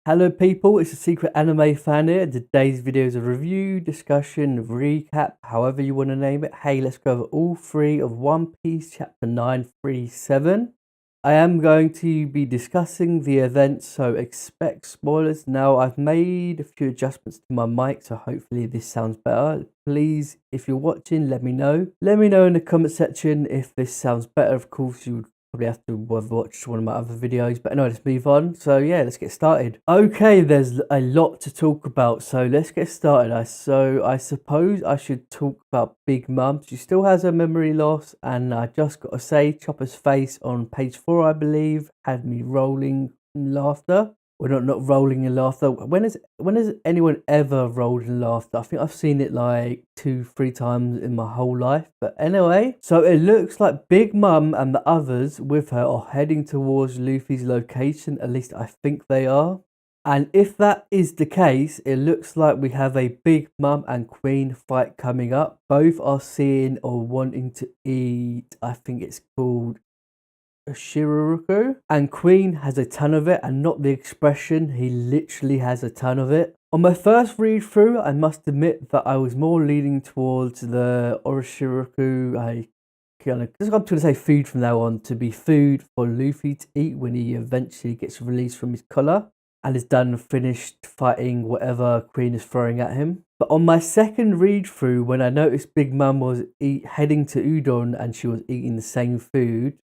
Hello people, it's a secret anime fan here. Today's video is a review, discussion, recap, however you want to name it. Hey, let's go over all three of One Piece chapter 937. I am going to be discussing the events, so expect spoilers. Now, I've made a few adjustments to my mic, so hopefully this sounds better. Please, if you're watching, let me know. Let me know in the comment section if this sounds better. Of course, you would probably have to watch one of my other videos, but anyway, let's move on. So yeah, let's get started. Okay, there's a lot to talk about, so let's get started. I suppose I should talk about Big Mum. She still has her memory loss, and I just got to say, Chopper's face on page 4, I believe, had me rolling in laughter. Well, not rolling in laughter. When has anyone ever rolled in laughter? I think I've seen it like 2-3 times in my whole life. But anyway, so it looks like Big Mum and the others with her are heading towards Luffy's location. At least I think they are. And if that is the case, it looks like we have a Big Mum and Queen fight coming up. Both are seeing or wanting to eat, I think it's called Shiraruku, and Queen has a ton of it, and not the expression, he literally has a ton of it. On my first read through, I must admit that I was more leaning towards the Oroshiruku. I'm just going to say food from now on, to be food for Luffy to eat when he eventually gets released from his collar and is done finished fighting whatever Queen is throwing at him. But on my second read through, when I noticed Big Mum was heading to Udon and she was eating the same food,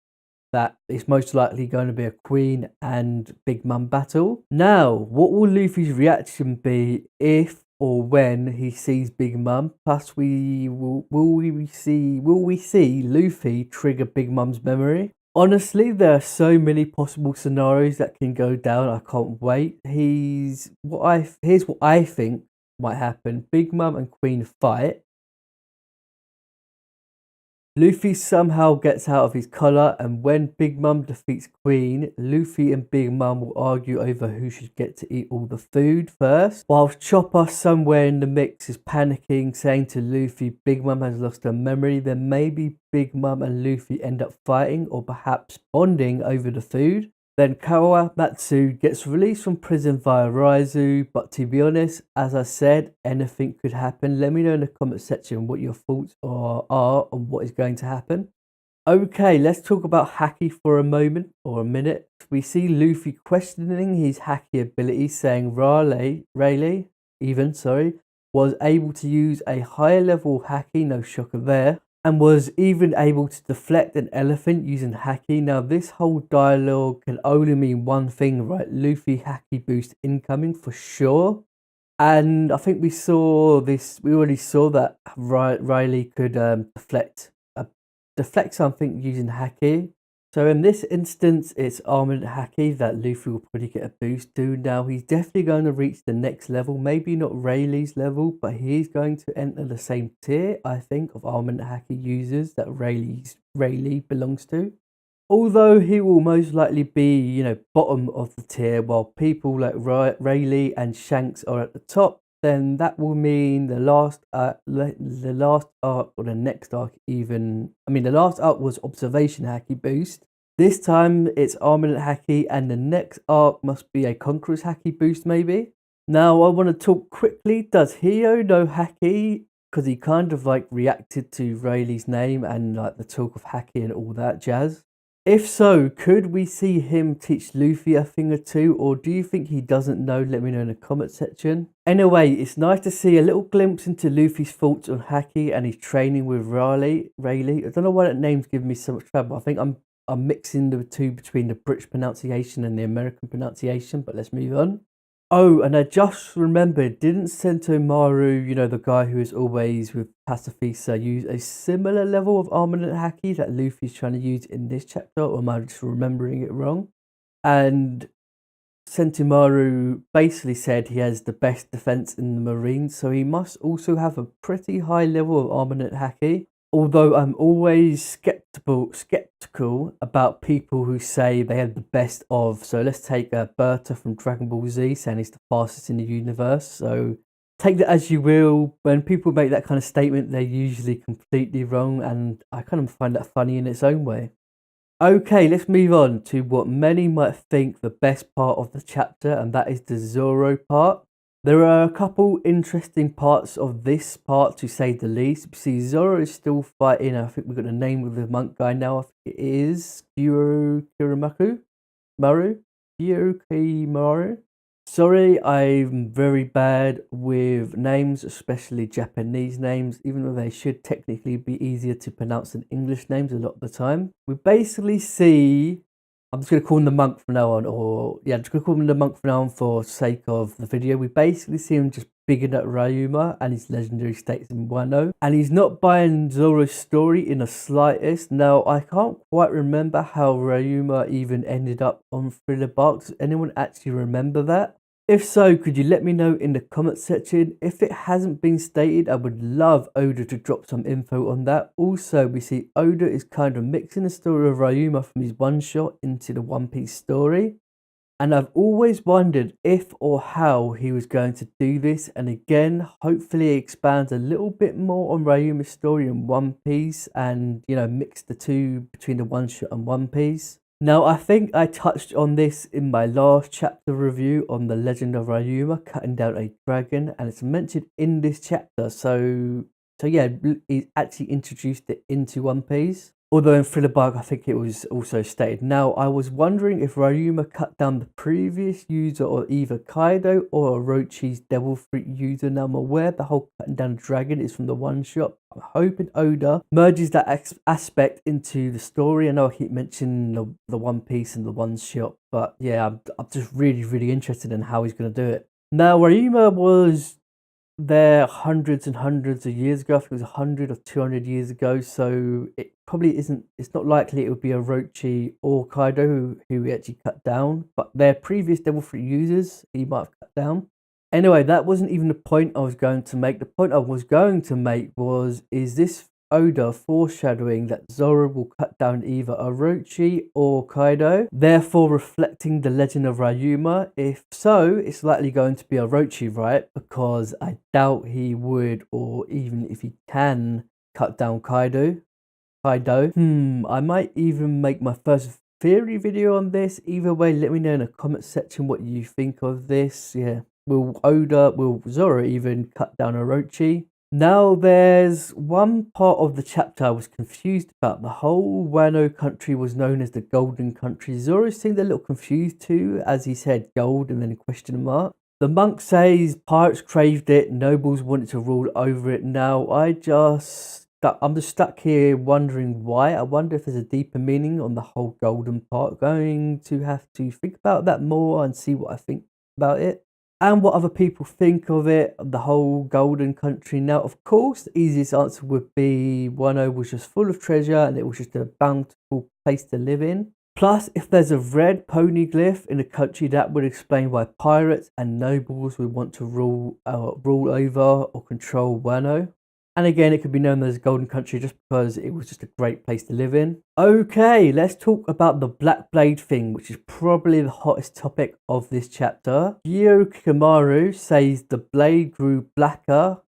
that it's most likely going to be a Queen and Big Mum battle. Now, what will Luffy's reaction be if or when he sees Big Mum? Plus, will we see Luffy trigger Big Mum's memory? Honestly, there are so many possible scenarios that can go down. I can't wait. Here's what I think might happen. Big Mum and Queen fight. Luffy somehow gets out of his collar, and when Big Mum defeats Queen, Luffy and Big Mum will argue over who should get to eat all the food first. Whilst Chopper, somewhere in the mix, is panicking, saying to Luffy Big Mum has lost her memory, then maybe Big Mum and Luffy end up fighting or perhaps bonding over the food. Then Kawamatsu gets released from prison via Raizu, but to be honest, as I said, anything could happen. Let me know in the comment section what your thoughts are on what is going to happen. Okay, let's talk about Haki for a moment or a minute. We see Luffy questioning his Haki ability, saying Rayleigh, was able to use a higher level Haki, no shocker there, and was even able to deflect an elephant using Haki. Now, this whole dialogue can only mean one thing, right? Luffy Haki boost incoming for sure. And I think we already saw that Riley could deflect something using Haki. So in this instance, it's Armored Haki that Luffy will probably get a boost to. Now, he's definitely going to reach the next level. Maybe not Rayleigh's level, but he's going to enter the same tier, I think, of Armored Haki users that Rayleigh belongs to. Although he will most likely be, bottom of the tier, while people like Rayleigh and Shanks are at the top, then that will mean the last arc or the next arc even. The last arc was Observation Haki boost. This time it's Armament Haki, and the next arc must be a Conqueror's Haki boost maybe. Now I want to talk quickly. Does Hio know Haki? Because he kind of reacted to Rayleigh's name and the talk of Haki and all that jazz. If so, could we see him teach Luffy a thing or two, or do you think he doesn't know? Let me know in the comment section. Anyway, it's nice to see a little glimpse into Luffy's thoughts on Haki and his training with Rayleigh. I don't know why that name's giving me so much trouble. I think I'm mixing the two between the British pronunciation and the American pronunciation, but let's move on. Oh, and I just remembered, didn't Sentomaru, the guy who is always with Pacifista, use a similar level of Armament Haki that Luffy's trying to use in this chapter, or am I just remembering it wrong? And Sentomaru basically said he has the best defense in the Marines, so he must also have a pretty high level of Armament Haki. Although I'm always skeptical about people who say they have the best of. So let's take Berta from Dragon Ball Z saying he's the fastest in the universe. So take that as you will. When people make that kind of statement, they're usually completely wrong, and I kind of find that funny in its own way. Okay, let's move on to what many might think the best part of the chapter, and that is the Zoro part. There are a couple interesting parts of this part, to say the least. You see, Zoro is still fighting. I think we've got the name of the monk guy now. I think it is Kiramaku Maru. Maru. Sorry, I'm very bad with names, especially Japanese names, even though they should technically be easier to pronounce than English names a lot of the time. We basically see, I'm just going to call him the monk from now on, or yeah, I'm just going to call him the monk from now on for sake of the video. We basically see him just bigging at Ryuma and his legendary status in Wano, and he's not buying Zoro's story in the slightest. Now, I can't quite remember how Ryuma even ended up on Thriller Bark. Does anyone actually remember that? If so, could you let me know in the comment section? If it hasn't been stated, I would love Oda to drop some info on that. Also, we see Oda is kind of mixing the story of Ryuma from his one shot into the One Piece story. And I've always wondered if or how he was going to do this. And again, hopefully it expands a little bit more on Ryuma's story in One Piece and, you know, mix the two between the one shot and One Piece. Now, I think I touched on this in my last chapter review on the Legend of Ryuma cutting down a dragon, and it's mentioned in this chapter. So yeah, he actually introduced it into One Piece. Although in Thriller Bark, I think it was also stated. Now, I was wondering if Ryuma cut down the previous user of either Kaido or Orochi's Devil Fruit user. Now, I'm aware the whole cutting down the dragon is from the one shot. I'm hoping Oda merges that aspect into the story. I know I keep mentioning the One Piece and the one shot, but yeah, I'm just really interested in how he's going to do it. Now, Ryuma was there hundreds and hundreds of years ago. I think it was 100 or 200 years ago. So it probably isn't, it's not likely it would be Orochi or Kaido who he actually cut down, but their previous Devil Fruit users he might have cut down. Anyway, that wasn't even the point I was going to make. The point I was going to make was, is this Oda foreshadowing that Zoro will cut down either Orochi or Kaido, therefore reflecting the legend of Ryuma? If so, it's likely going to be Orochi, right? Because I doubt he would, or even if he can, cut down Kaido. I might even make my first theory video on this. Either way, let me know in the comment section what you think of this. Yeah, will Zoro even cut down Orochi? Now, there's one part of the chapter I was confused about. The whole Wano country was known as the Golden Country. Zoro seemed a little confused too, as he said gold and then a question mark. The monk says pirates craved it, nobles wanted to rule over it. Now, I'm just stuck here wondering why. I wonder if there's a deeper meaning on the whole golden part. Going to have to think about that more and see what I think about it and what other people think of it, the whole golden country. Now, of course, the easiest answer would be Wano was just full of treasure and it was just a bountiful place to live in. Plus, if there's a red pony glyph in the country, that would explain why pirates and nobles would want to rule over or control Wano. And again, it could be known as Golden Country just because it was just a great place to live in. Okay, let's talk about the Black Blade thing, which is probably the hottest topic of this chapter. Kikamaru says the blade grew blacker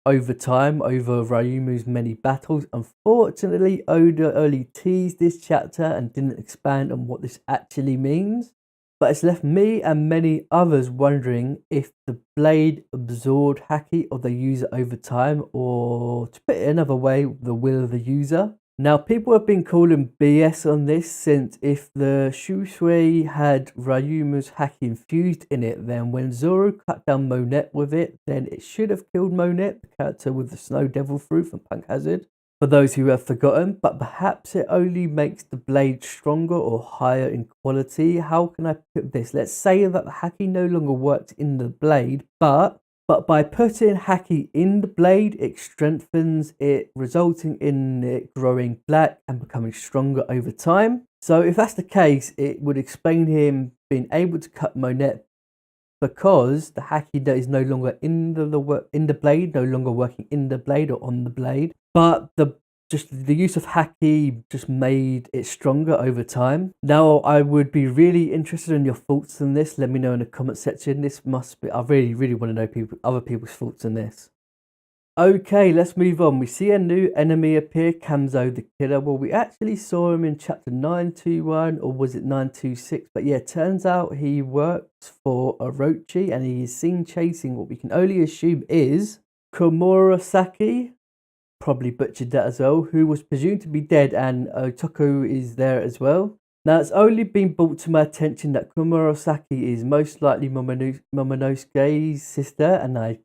over time, over Ryumu's many battles. Unfortunately, Oda only teased this chapter and didn't expand on what this actually means. But it's left me and many others wondering if the blade absorbed haki of the user over time, or to put it another way, the will of the user. Now, people have been calling BS on this, since if the Shusui had Ryuma's haki infused in it, then when Zoro cut down Monet with it, then it should have killed Monet, the character with the Snow Devil Fruit from Punk Hazard. For those who have forgotten, but perhaps it only makes the blade stronger or higher in quality. How can I put this? Let's say that the haki no longer works in the blade, but by putting haki in the blade, it strengthens it, resulting in it growing black and becoming stronger over time. So if that's the case, it would explain him being able to cut Monet, because the haki that is no longer in the blade, no longer working in the blade or on the blade, but the use of haki just made it stronger over time. Now, I would be really interested in your thoughts on this. Let me know in the comment section. This must be, I really want to know other people's thoughts on this. Okay, let's move on. We see a new enemy appear, Kamzo the Killer. Well, we actually saw him in chapter 921, or was it 926? But yeah, turns out he works for Orochi and he is seen chasing what we can only assume is Komurasaki, probably butchered that as well, who was presumed to be dead, and Otoku is there as well. Now, it's only been brought to my attention that Komurasaki is most likely Momonosuke's sister, and it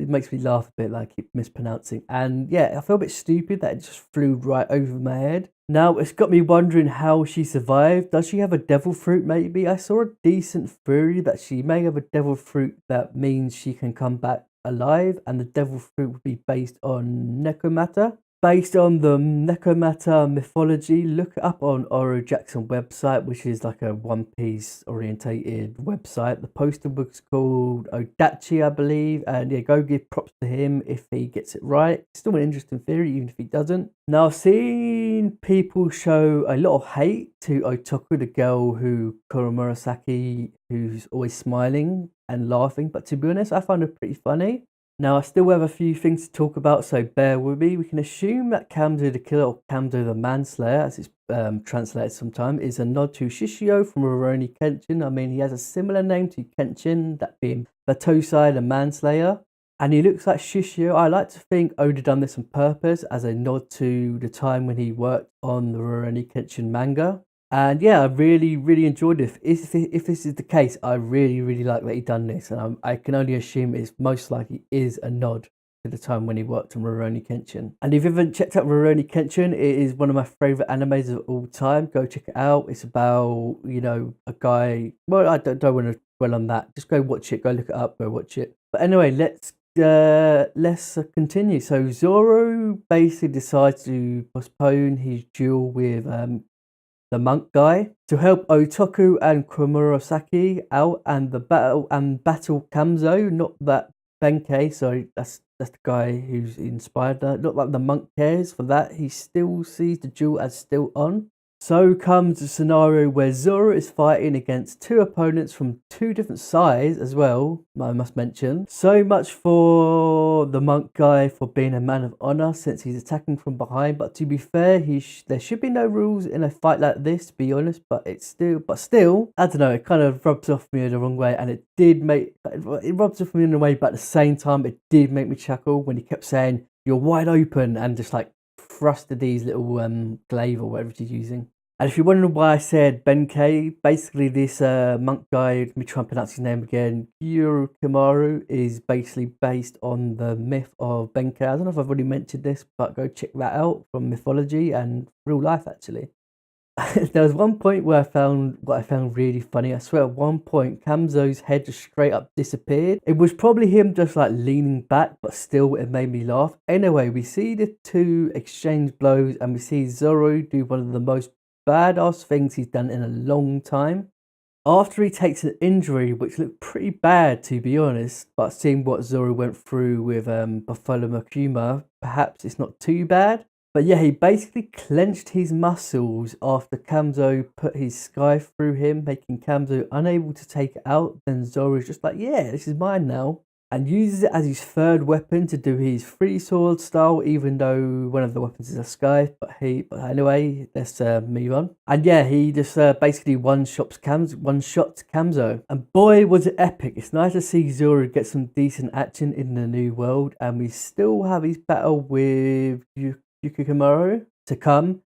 makes me laugh a bit, like I keep mispronouncing. And yeah, I feel a bit stupid that it just flew right over my head. Now, it's got me wondering how she survived. Does she have a devil fruit, maybe? I saw a decent theory that she may have a devil fruit that means she can come back alive, and the devil fruit would be based on Nekomata. Based on the Nekomata mythology, look it up on Oro Jackson website, which is like a One Piece orientated website. The poster book's called Odachi, I believe, and yeah, go give props to him if he gets it right. It's still an interesting theory, even if he doesn't. Now, I've seen people show a lot of hate to Otoku, the girl who Komurasaki, who's always smiling and laughing, but to be honest, I found her pretty funny. Now, I still have a few things to talk about, so bear with me. We can assume that Kamzo the Killer, or Kamzo the Manslayer, as it's translated sometimes, is a nod to Shishio from Rurouni Kenshin. I mean, he has a similar name to Kenshin, that being Batosai the Manslayer. And he looks like Shishio. I like to think Oda done this on purpose as a nod to the time when he worked on the Rurouni Kenshin manga. And yeah, I really, really enjoyed it. If this is the case, I really, really like that he done this. And I can only assume it's most likely is a nod to the time when he worked on Rurouni Kenshin. And if you haven't checked out Rurouni Kenshin, it is one of my favourite animes of all time. Go check it out. It's about, a guy. Well, I don't want to dwell on that. Just go watch it. Go look it up. Go watch it. But anyway, let's continue. So Zoro basically decides to postpone his duel with the monk guy to help Otoku and Komurasaki out and battle Kamzo, not that Benkei, sorry, that's the guy who's inspired that. Not that the monk cares for that, he still sees the duel as still on. So comes a scenario where Zoro is fighting against two opponents from two different sides as well, I must mention. So much for the monk guy for being a man of honor since he's attacking from behind. But to be fair, there should be no rules in a fight like this, to be honest. But still, I don't know, it kind of rubs off me the wrong way. And it rubs off me in a way, but at the same time, it did make me chuckle when he kept saying, "You're wide open," and just like thrusted these little glaive or whatever he's using. And if you're wondering why I said Benkei, basically this monk guy, let me try and pronounce his name again, Kyurukimaru, is basically based on the myth of Benkei. I don't know if I've already mentioned this, but go check that out from mythology and real life actually. There was one point where I found really funny. I swear at one point Kamzo's head just straight up disappeared. It was probably him just like leaning back, but still it made me laugh. Anyway, we see the two exchange blows and we see Zoro do one of the most badass things he's done in a long time. After he takes an injury, which looked pretty bad to be honest, but seeing what Zoro went through with Buffalo Makuma, perhaps it's not too bad. But yeah, he basically clenched his muscles after Kamzo put his sky through him, making Kamzo unable to take it out. Then Zoro's just like, yeah, this is mine now. And uses it as his third weapon to do his free sword style, even though one of the weapons is a sky. But anyway, let's move on. And yeah, he just basically one-shots Kamzo. And boy, was it epic. It's nice to see Zoro get some decent action in the new world. And we still have his battle with Yukikamaru to come.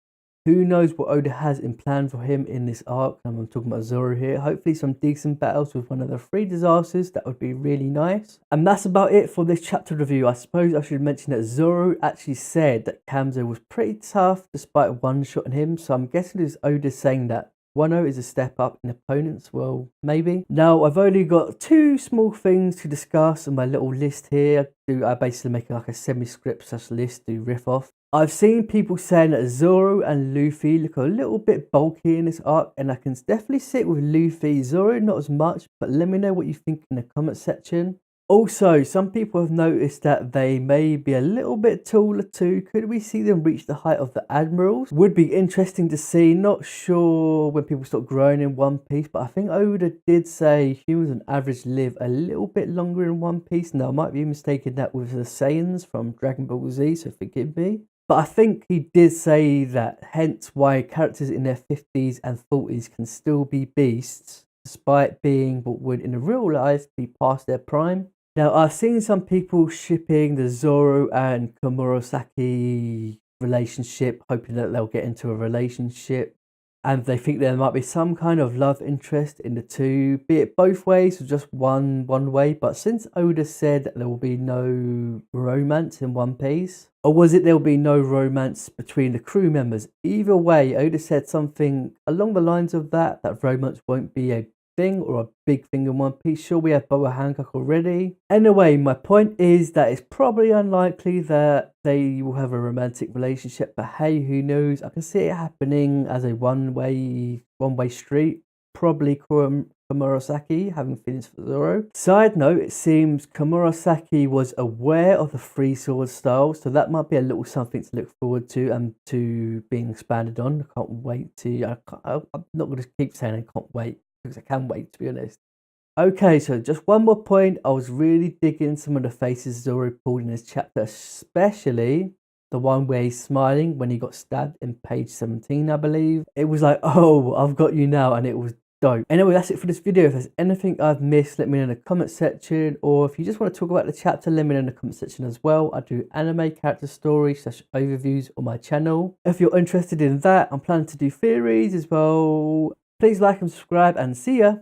Who knows what Oda has in plan for him in this arc? I'm talking about Zoro here. Hopefully some decent battles with one of the three disasters. That would be really nice. And that's about it for this chapter review. I suppose I should mention that Zoro actually said that Kamzo was pretty tough despite one-shotting him. So I'm guessing it's Oda saying that Wano is a step up in opponents. Well, maybe. Now, I've only got two small things to discuss on my little list here. I basically make like a semi-script / list to riff off. I've seen people saying that Zoro and Luffy look a little bit bulky in this arc, and I can definitely sit with Luffy. Zoro, not as much, but let me know what you think in the comment section. Also, some people have noticed that they may be a little bit taller too. Could we see them reach the height of the admirals? Would be interesting to see. Not sure when people start growing in One Piece, but I think Oda did say humans on average live a little bit longer in One Piece. Now, I might be mistaken that with the Saiyans from Dragon Ball Z, so forgive me. But I think he did say that, hence why characters in their 50s and 40s can still be beasts, despite being what would in real life be past their prime. Now, I've seen some people shipping the Zoro and Komurosaki relationship, hoping that they'll get into a relationship. And they think there might be some kind of love interest in the two, be it both ways or just one way. But since Oda said that there will be no romance in One Piece, or was it there will be no romance between the crew members? Either way, Oda said something along the lines of that romance won't be a thing or a big thing in One Piece. Sure, we have Boa Hancock already. Anyway, my point is that it's probably unlikely that they will have a romantic relationship, but hey, who knows? I can see it happening as a one-way street. Probably Komurosaki having feelings for Zoro. Side note, it seems Komurosaki was aware of the three sword style, so that might be a little something to look forward to and to being expanded on. I can't wait to. I'm not going to keep saying I can't wait, because I can wait, to be honest. Okay, so just one more point. I was really digging some of the faces Zoro pulled in this chapter, especially the one where he's smiling when he got stabbed in page 17, I believe. It was like, oh, I've got you now, and it was dope. Anyway, that's it for this video. If there's anything I've missed, let me know in the comment section, or if you just want to talk about the chapter, let me know in the comment section as well. I do anime character stories / overviews on my channel. If you're interested in that, I'm planning to do theories as well. Please like and subscribe, and see ya!